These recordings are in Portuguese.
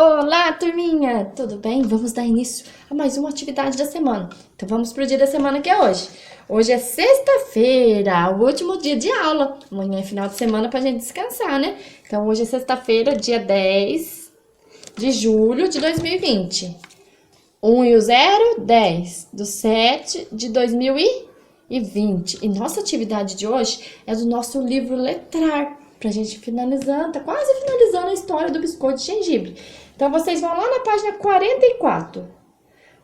Olá, turminha! Tudo bem? Vamos dar início a mais uma atividade da semana. Então, vamos pro dia da semana que é hoje. Hoje é sexta-feira, o último dia de aula. Amanhã é final de semana pra gente descansar, né? Então, hoje é sexta-feira, dia 10 de julho de 2020. 1 e o 0, 10 do 7 de 2020. E nossa atividade de hoje é do nosso livro Letrar, pra gente finalizando, tá quase finalizando a história do biscoito de gengibre. Então, vocês vão lá na página 44.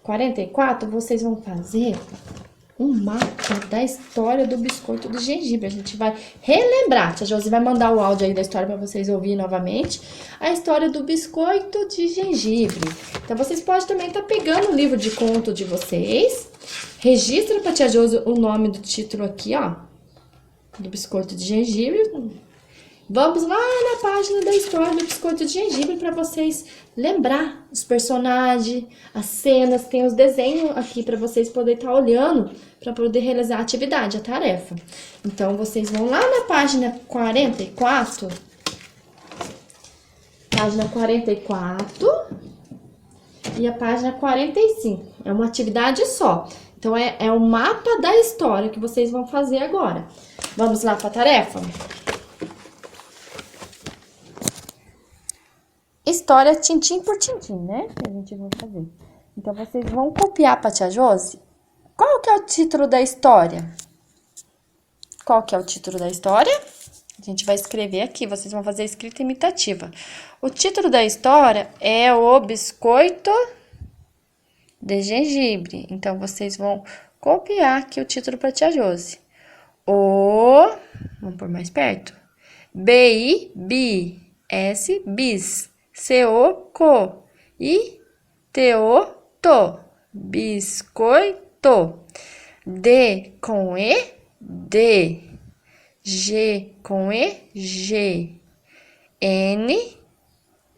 44, vocês vão fazer um mapa da história do biscoito de gengibre. A gente vai relembrar. Tia Josi vai mandar o áudio aí da história para vocês ouvirem novamente. A história do biscoito de gengibre. Então, vocês podem também estar pegando o livro de conto de vocês. Registra para Tia Josi o nome do título aqui, ó. Do biscoito de gengibre. Vamos lá na página da história do biscoito de gengibre para vocês lembrar os personagens, as cenas, tem os desenhos aqui para vocês poderem estar olhando para poder realizar a atividade, a tarefa. Então, vocês vão lá na página 44, página 44 e a página 45. É uma atividade só. Então, é o mapa da história que vocês vão fazer agora. Vamos lá para a tarefa? História tintim por tintim, né? Que a gente vai fazer. Então, vocês vão copiar para a Tia Josi. Qual que é o título da história? Qual que é o título da história? A gente vai escrever aqui, vocês vão fazer a escrita imitativa. O título da história é O Biscoito de Gengibre. Então, vocês vão copiar aqui o título para a Tia Josi. Vamos por mais perto. B-I-B-S, bis. C-O-Co. E T-O-To. Biscoito. D com E. D. G com E. G. N.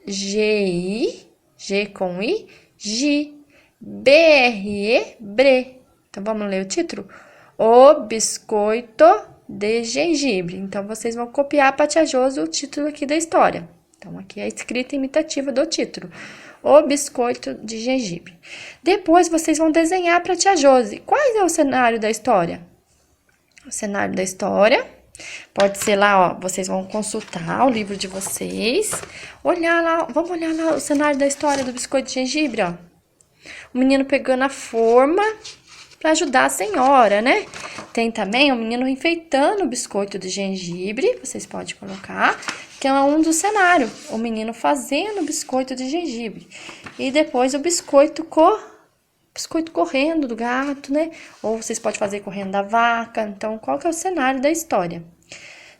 G-I. G com I. G. B-R-E. Bre. Então, vamos ler o título? O Biscoito de Gengibre. Então, vocês vão copiar para a Tia Josi o título aqui da história. Então, aqui é a escrita imitativa do título. O Biscoito de Gengibre. Depois, vocês vão desenhar para a Tia Josi. Qual é o cenário da história? O cenário da história pode ser lá, ó. Vocês vão consultar o livro de vocês. Olhar lá, vamos olhar lá o cenário da história do biscoito de gengibre, ó. O menino pegando a forma para ajudar a senhora, né? Tem também o menino enfeitando o biscoito de gengibre, vocês podem colocar, que é um do cenário. O menino fazendo o biscoito de gengibre. E depois o biscoito correndo do gato, né? Ou vocês podem fazer correndo da vaca. Então, qual que é o cenário da história?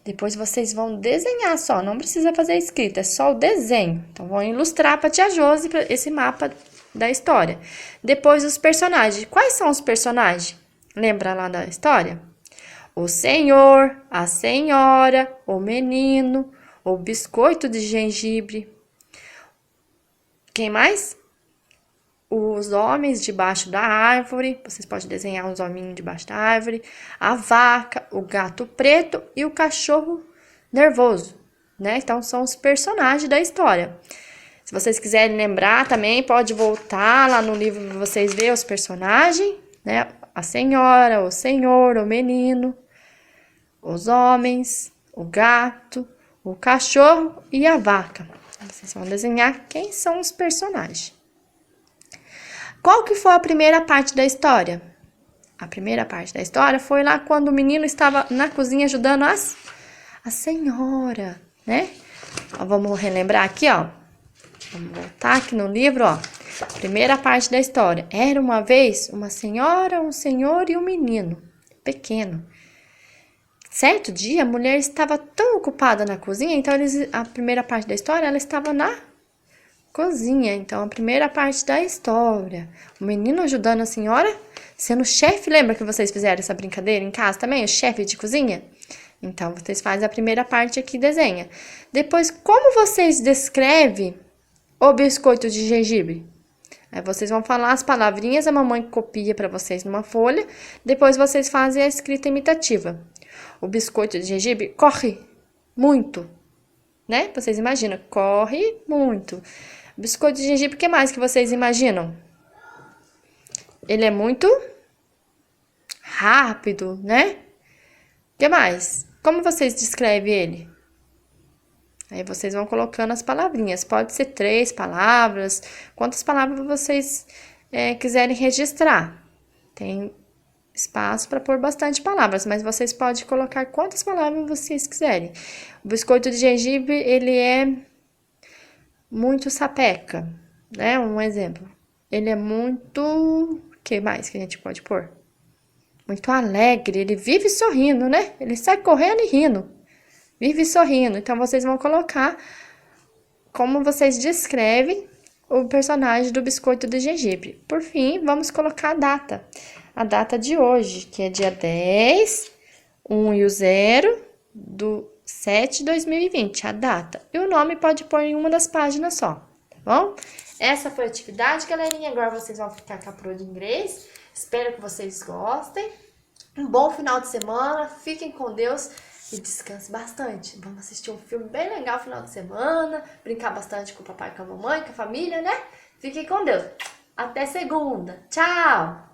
Depois vocês vão desenhar só, não precisa fazer a escrita, é só o desenho. Então, vão ilustrar para a Tia Josi esse mapa da história. Depois, os personagens. Quais são os personagens? Lembra lá da história? O senhor, a senhora, o menino, o biscoito de gengibre. Quem mais? Os homens debaixo da árvore. Vocês podem desenhar os hominhos debaixo da árvore. A vaca, o gato preto e o cachorro nervoso, né? Então, são os personagens da história. Se vocês quiserem lembrar também, pode voltar lá no livro para vocês verem os personagens, né? A senhora, o senhor, o menino, os homens, o gato, o cachorro e a vaca. Vocês vão desenhar quem são os personagens. Qual que foi a primeira parte da história? A primeira parte da história foi lá quando o menino estava na cozinha ajudando a senhora, né? Ó, vamos relembrar aqui, ó. Vamos voltar aqui no livro, ó. Primeira parte da história. Era uma vez uma senhora, um senhor e um menino pequeno. Certo dia, a mulher estava tão ocupada na cozinha, então a primeira parte da história, ela estava na cozinha. Então, a primeira parte da história. O menino ajudando a senhora, sendo chefe. Lembra que vocês fizeram essa brincadeira em casa também? O chefe de cozinha? Então, vocês fazem a primeira parte aqui e desenha. Depois, como vocês descrevem o biscoito de gengibre? Aí vocês vão falar as palavrinhas, a mamãe copia para vocês numa folha. Depois vocês fazem a escrita imitativa. O biscoito de gengibre corre muito, né? Vocês imaginam, corre muito. Biscoito de gengibre, o que mais que vocês imaginam? Ele é muito rápido, né? O que mais? Como vocês descrevem ele? Aí vocês vão colocando as palavrinhas. Pode ser 3 palavras. Quantas palavras vocês quiserem registrar. Tem espaço para pôr bastante palavras, mas vocês podem colocar quantas palavras vocês quiserem. O biscoito de gengibre, ele é muito sapeca, né? Um exemplo. Ele é muito... O que mais que a gente pode pôr? Muito alegre, ele vive sorrindo, né? Ele sai correndo e rindo. Vive sorrindo. Então, vocês vão colocar como vocês descrevem o personagem do biscoito de gengibre. Por fim, vamos colocar a data. A data de hoje, que é dia 10, 1 e o 0 do 7 de 2020, a data. E o nome pode pôr em uma das páginas só, tá bom? Essa foi a atividade, galerinha. Agora vocês vão ficar com a prova de inglês. Espero que vocês gostem. Um bom final de semana. Fiquem com Deus e descanse bastante. Vamos assistir um filme bem legal no final de semana. Brincar bastante com o papai, com a mamãe, com a família, né? Fiquem com Deus. Até segunda. Tchau!